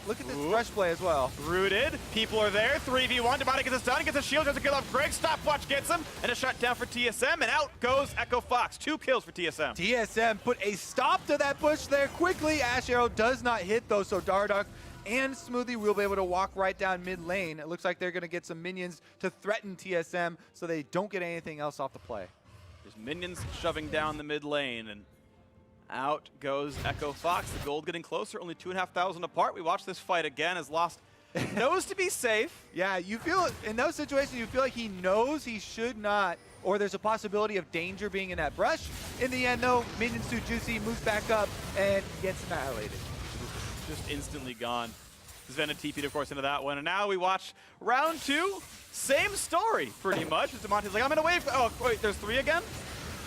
Speaker 5: Look at this fresh play as well.
Speaker 4: Rooted. People are there. 3v1. Demonic gets a stun. Gets a shield. Tries to kill off Greg. Stopwatch gets him. And a shutdown for TSM. And out goes Echo Fox. 2 kills for TSM.
Speaker 5: TSM put a stop to that push there quickly. Ash Arrow does not hit, though, so Dardock and Smoothie will be able to walk right down mid lane. It looks like they're going to get some minions to threaten TSM so they don't get anything else off the play.
Speaker 4: There's minions shoving down the mid lane. And out goes Echo Fox. The gold getting closer, only 2,500 apart. We watch this fight again as Lost knows to be safe.
Speaker 5: Yeah, you feel in those situations, you feel like he knows he should not, or there's a possibility of danger being in that brush. In the end, though, Minion's too juicy, moves back up, and gets annihilated.
Speaker 4: Just instantly gone. Sven TP'd, of course, into that one. And now we watch round 2. Same story, pretty much. Demonte's like, I'm in a wave. Oh, wait, there's 3 again?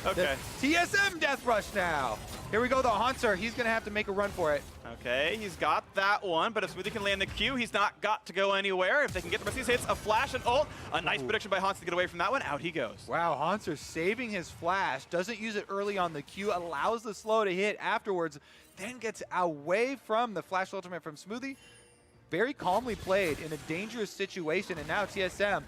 Speaker 4: Okay.
Speaker 5: The TSM Death Rush now. Here we go, the Hanser. He's going to have to make a run for it.
Speaker 4: Okay, he's got that one, but if Smoothie can land the Q, he's not got to go anywhere. If they can get the rest of these hits, a flash and ult. A nice prediction by Hanser to get away from that one. Out he goes.
Speaker 5: Wow, Hanser saving his flash. Doesn't use it early on the Q. Allows the slow to hit afterwards. Then gets away from the flash ultimate from Smoothie. Very calmly played in a dangerous situation. And now TSM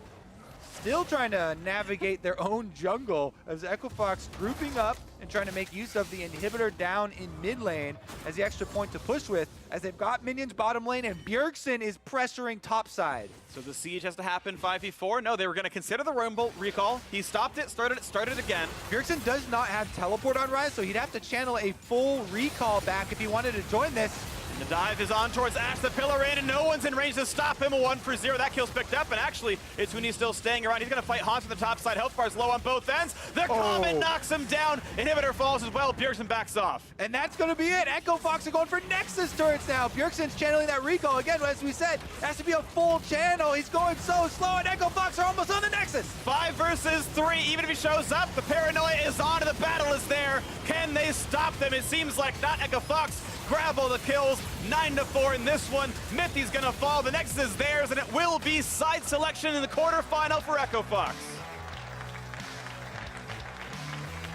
Speaker 5: still trying to navigate their own jungle as Echofox grouping up and trying to make use of the inhibitor down in mid lane as the extra point to push with, as they've got minions bottom lane and Bjergsen is pressuring top side.
Speaker 4: So the siege has to happen 5v4. No, they were going to consider the Rumble recall. He stopped it, started it again.
Speaker 5: Bjergsen does not have teleport on Rise, so he'd have to channel a full recall back if he wanted to join this.
Speaker 4: And the dive is on towards Ash, the pillar in, and no one's in range to stop him. A 1-for-0. That kill's picked up, and actually, it's when he's still staying around. He's going to fight Hans on the top side. Health bar's low on both ends. The Comet knocks him down. Inhibitor falls as well. Bjergsen backs off.
Speaker 5: And that's going to be it. Echofox are going for Nexus turrets now. Bjergsen's channeling that recall. Again, as we said, it has to be a full channel. He's going so slow, and Echofox are almost on the Nexus.
Speaker 4: 5 versus 3. Even if he shows up, the paranoia is on, and the battle is there. Can they stop them? It seems like not. Echofox grab all the kills. 9-4 in this one. Mithy's gonna fall. The Nexus is theirs, and it will be side selection in the quarterfinal for Echofox.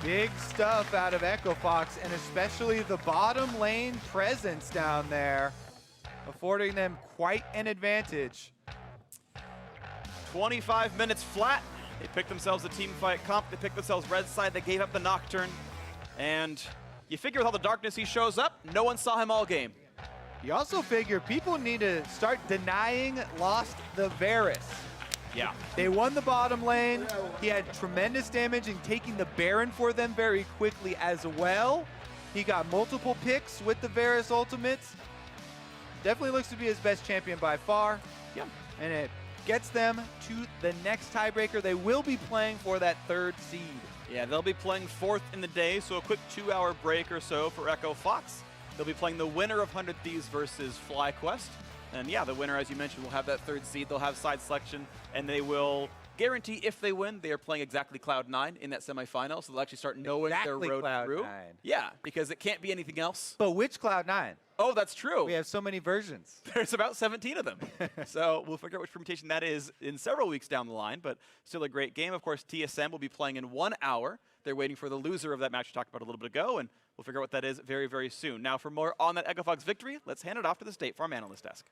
Speaker 5: Big stuff out of Echofox, and especially the bottom lane presence down there, affording them quite an advantage.
Speaker 4: 25 minutes flat. They picked themselves a team fight comp. They picked themselves red side. They gave up the Nocturne. And you figure with all the darkness he shows up, no one saw him all game.
Speaker 5: You also figure people need to start denying Lost the Varus.
Speaker 4: Yeah.
Speaker 5: They won the bottom lane. He had tremendous damage in taking the Baron for them very quickly as well. He got multiple picks with the Varus ultimates. Definitely looks to be his best champion by far.
Speaker 4: Yeah.
Speaker 5: And it gets them to the next tiebreaker. They will be playing for that 3rd seed.
Speaker 4: Yeah, they'll be playing 4th in the day, so a quick 2-hour break or so for Echofox. They'll be playing the winner of 100 Thieves versus FlyQuest. And yeah, the winner, as you mentioned, will have that 3rd seed. They'll have side selection, and they will guarantee if they win, they are playing exactly Cloud9 in that semifinal, so they'll actually start knowing their road through.
Speaker 5: Cloud9.
Speaker 4: Yeah, because it can't be anything else.
Speaker 5: But which Cloud9?
Speaker 4: Oh, that's true.
Speaker 5: We have so many versions.
Speaker 4: There's about 17 of them. So we'll figure out which permutation that is in several weeks down the line, but still a great game. Of course, TSM will be playing in 1 hour. They're waiting for the loser of that match we talked about a little bit ago, and we'll figure out what that is very, very soon. Now, for more on that Echofox victory, let's hand it off to the State Farm analyst desk.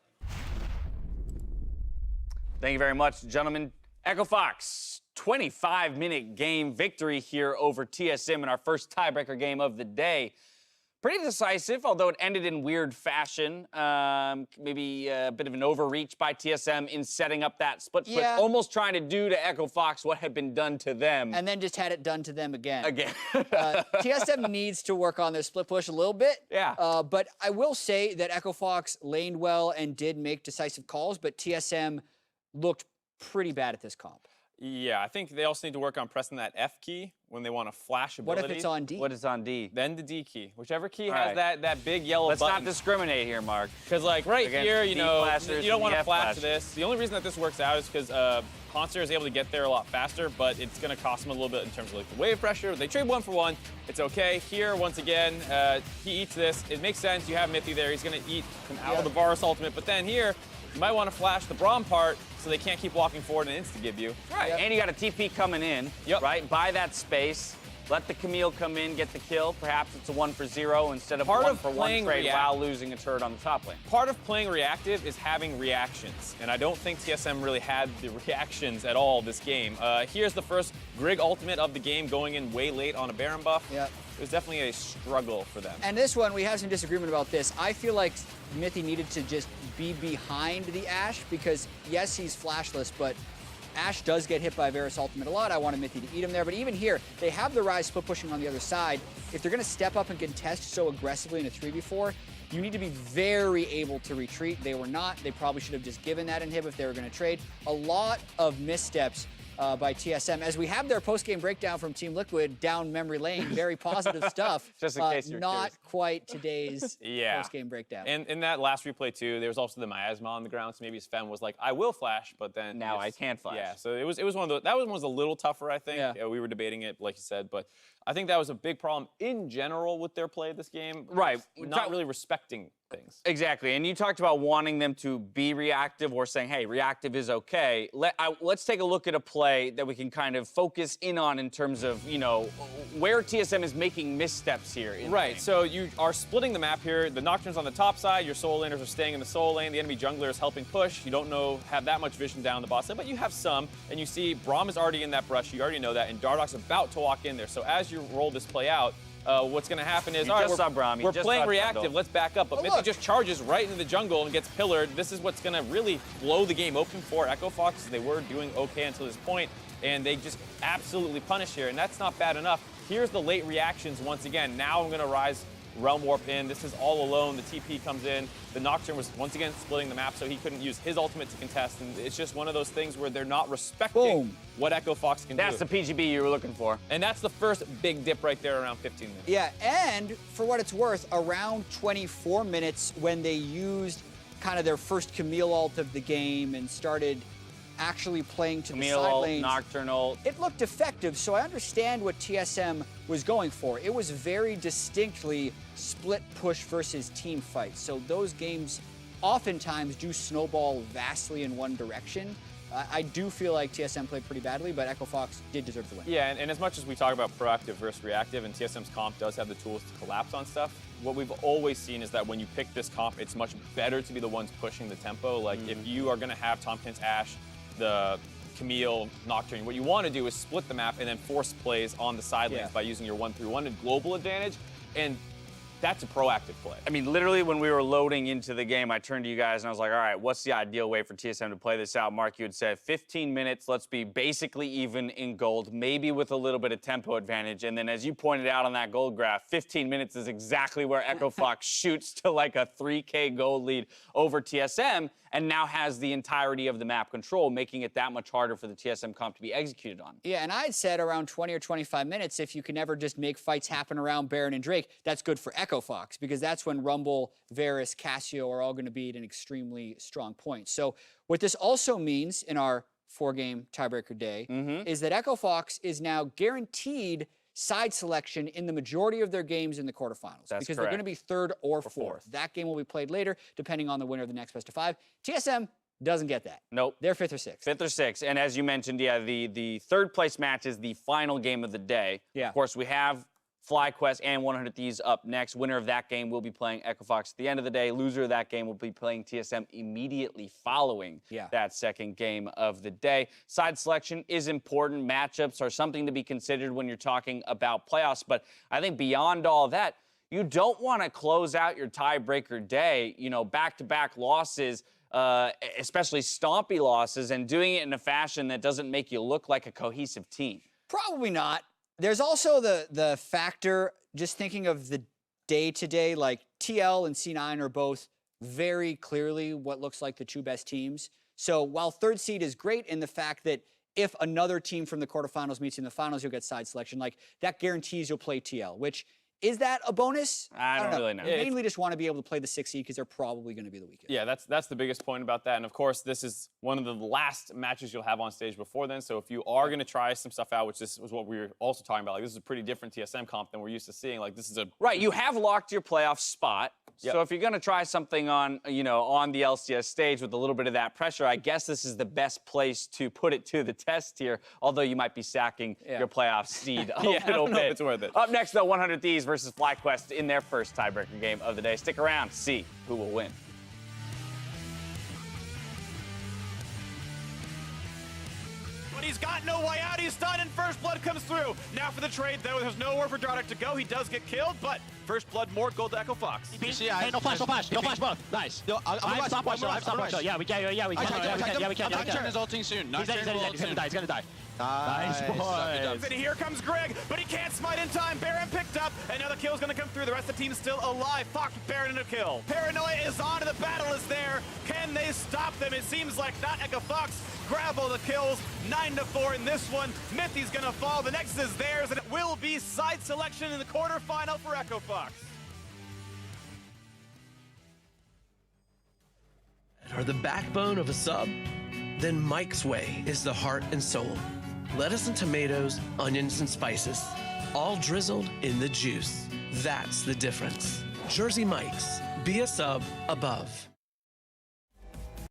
Speaker 1: Thank you very much, gentlemen. Echofox, 25-minute game victory here over TSM in our first tiebreaker game of the day. Pretty decisive, although it ended in weird fashion. Maybe a bit of an overreach by TSM in setting up that split push, almost trying to do to Echofox what had been done to them.
Speaker 3: And then just had it done to them again.
Speaker 1: TSM
Speaker 3: needs to work on their split push a little bit.
Speaker 1: Yeah.
Speaker 3: But I will say that Echofox laned well and did make decisive calls, but TSM looked pretty bad at this comp.
Speaker 2: Yeah, I think they also need to work on pressing that F key when they want to flash ability.
Speaker 3: What if it's on D?
Speaker 1: What is on D?
Speaker 2: Then the D key. Whichever key has that big yellow
Speaker 1: Let's
Speaker 2: button.
Speaker 1: not discriminate here, Mark.
Speaker 2: Because like right
Speaker 1: Against
Speaker 2: here,
Speaker 1: the
Speaker 2: you know,
Speaker 1: flashers
Speaker 2: you don't
Speaker 1: and
Speaker 2: want
Speaker 1: the
Speaker 2: to
Speaker 1: F
Speaker 2: flash
Speaker 1: flashers.
Speaker 2: this. The only reason that this works out is because Haunter is able to get there a lot faster, but it's going to cost him a little bit in terms of like the wave pressure. They trade 1 for 1. It's okay. Here, once again, he eats this. It makes sense. You have Mithy there. He's going to eat him out of the Varus ultimate. But then here, you might want to flash the Braum part so they can't keep walking forward and insta-give you.
Speaker 1: Right, and you got a TP coming in, right? Buy that space, let the Camille come in, get the kill. Perhaps it's a 1 for 0 instead of a 1 for 1 trade while losing a turret on the top lane.
Speaker 2: Part of playing reactive is having reactions, and I don't think TSM really had the reactions at all this game. Here's the first Grig ultimate of the game going in way late on a Baron buff.
Speaker 3: Yep.
Speaker 2: It was definitely a struggle for them.
Speaker 3: And this one, we have some disagreement about this. I feel like Mithy needed to just be behind the Ashe because, yes, he's flashless, but Ashe does get hit by Varus ultimate a lot. I wanted Mithy to eat him there. But even here, they have the Rise split pushing on the other side. If they're going to step up and contest so aggressively in a 3v4, you need to be very able to retreat. They were not. They probably should have just given that inhib if they were going to trade. A lot of missteps by TSM. As we have their post-game breakdown from Team Liquid down memory lane, very positive stuff.
Speaker 1: Just in case you're
Speaker 3: not
Speaker 1: curious.
Speaker 3: quite today's post-game breakdown.
Speaker 2: And in that last replay too, there was also the miasma on the ground, so maybe Sven was like, "I will flash," but then
Speaker 1: now I can't flash.
Speaker 2: Yeah, so it was one of those. That one was a little tougher, I think.
Speaker 3: Yeah.
Speaker 2: We were debating it, like you said, but I think that was a big problem in general with their play this game.
Speaker 1: Right.
Speaker 2: Not really respecting things.
Speaker 1: Exactly. And you talked about wanting them to be reactive or saying, hey, reactive is okay. Let's take a look at a play that we can kind of focus in on in terms of, you know, where TSM is making missteps here.
Speaker 2: Right. So you are splitting the map here. The Nocturne's on the top side. Your soul laners are staying in the soul lane. The enemy jungler is helping push. You don't have that much vision down the bot side, but you have some. And you see Braum is already in that brush. You already know that. And Dardoch's about to walk in there. So as you roll this play out, what's going to happen is, all right, we're playing reactive. Let's back up. But Mythic just charges right into the jungle and gets pillared. This is what's going to really blow the game open for Echo Fox. They were doing okay until this point, and they just absolutely punish here. And that's not bad enough. Here's the late reactions once again. Now I'm going to rise Realm Warp in. This is all alone. The TP comes in. The Nocturne was once again splitting the map, so he couldn't use his ultimate to contest. And it's just one of those things where they're not respecting what Echo Fox can do.
Speaker 1: That's the PGB you were looking for.
Speaker 2: And that's the first big dip right there around 15 minutes.
Speaker 3: Yeah, and for what it's worth, around 24 minutes when they used kind of their first Camille ult of the game and started actually playing to the side lanes.
Speaker 1: Nocturnal.
Speaker 3: It looked effective, so I understand what TSM was going for. It was very distinctly split push versus team fight. So those games oftentimes do snowball vastly in one direction. I do feel like TSM played pretty badly, but Echo Fox did deserve the win.
Speaker 2: Yeah, and as much as we talk about proactive versus reactive, and TSM's comp does have the tools to collapse on stuff, what we've always seen is that when you pick this comp, it's much better to be the ones pushing the tempo. Like, if you are going to have Tompkins, Ashe, the Camille, Nocturne, what you want to do is split the map and then force plays on the side lanes by using your 1-3-1 and global advantage, and that's a proactive play.
Speaker 1: I mean, literally when we were loading into the game, I turned to you guys and I was like, all right, what's the ideal way for TSM to play this out? Mark, you had said 15 minutes, let's be basically even in gold, maybe with a little bit of tempo advantage. And then as you pointed out on that gold graph, 15 minutes is exactly where Echo Fox shoots to like a 3K gold lead over TSM and now has the entirety of the map control, making it that much harder for the TSM comp to be executed on.
Speaker 3: Yeah, and I'd said around 20 or 25 minutes, if you can ever just make fights happen around Baron and Drake, that's good for Echo Fox, because that's when Rumble, Varus, Cassio are all going to be at an extremely strong point. So what this also means in our 4-game tiebreaker day is that Echo Fox is now guaranteed side selection in the majority of their games in the quarterfinals.
Speaker 1: That's
Speaker 3: because
Speaker 1: correct.
Speaker 3: they're going to be third or fourth. That game will be played later, depending on the winner of the next best of 5. TSM doesn't get that.
Speaker 1: Nope.
Speaker 3: They're 5th or 6th.
Speaker 1: 5th or 6th. And as you mentioned, yeah, the third place match is the final game of the day.
Speaker 3: Yeah.
Speaker 1: Of course, we have FlyQuest and 100 Thieves up next. Winner of that game will be playing Echo Fox at the end of the day. Loser of that game will be playing TSM immediately following that second game of the day. Side selection is important. Matchups are something to be considered when you're talking about playoffs. But I think beyond all that, you don't want to close out your tiebreaker day, you know, back-to-back losses, especially stompy losses, and doing it in a fashion that doesn't make you look like a cohesive team.
Speaker 3: Probably not. There's also the factor, just thinking of the day-to-day, like TL and C9 are both very clearly what looks like the 2 best teams. So while 3rd seed is great in the fact that if another team from the quarterfinals meets you in the finals, you'll get side selection, like that guarantees you'll play TL, which is that a bonus?
Speaker 1: I don't really know.
Speaker 3: You mainly just want to be able to play the 6th seed because they're probably going to be the weakest.
Speaker 2: Yeah, that's the biggest point about that. And of course, this is one of the last matches you'll have on stage before then. So if you are going to try some stuff out, which this was what we were also talking about, like this is a pretty different TSM comp than we're used to seeing. Like this is a
Speaker 1: right. You have locked your playoff spot. So if you're going to try something on, you know, on the LCS stage with a little bit of that pressure, I guess this is the best place to put it to the test here. Although you might be sacking your playoff seed a little bit.
Speaker 2: It's worth it.
Speaker 1: Up next, though, 100 Thieves versus FlyQuest in their first tiebreaker game of the day. Stick around to see who will win.
Speaker 4: But he's got no way out. He's stunned, and First Blood comes through. Now for the trade, though. There's nowhere for Dardoch to go. He does get killed, but First Blood, more gold to Echo Fox.
Speaker 6: Hey, no flash, both. Nice.
Speaker 7: No,
Speaker 6: I have stopwatch. Yeah, we can. We can.
Speaker 7: Nocturne is ulting soon.
Speaker 6: He's gonna die.
Speaker 7: Nice,
Speaker 6: boys.
Speaker 4: And here comes Greg, but he can't smite in time. Baron picked up. Another kill's gonna come through. The rest of the team's still alive. Fox with Baron and a kill. Paranoia is on, and the battle is there. Can they stop them? It seems like not. Echo Fox grab all the kills. 9-4 in this one. Mythy's gonna fall. The Nexus is theirs, and it will be side selection in the quarterfinal for Echo Fox.
Speaker 8: Are the backbone of a sub? Then Mike's Way is the heart and soul. Lettuce and tomatoes, onions and spices. all drizzled in the juice. That's the difference. Jersey Mike's. Be a sub above.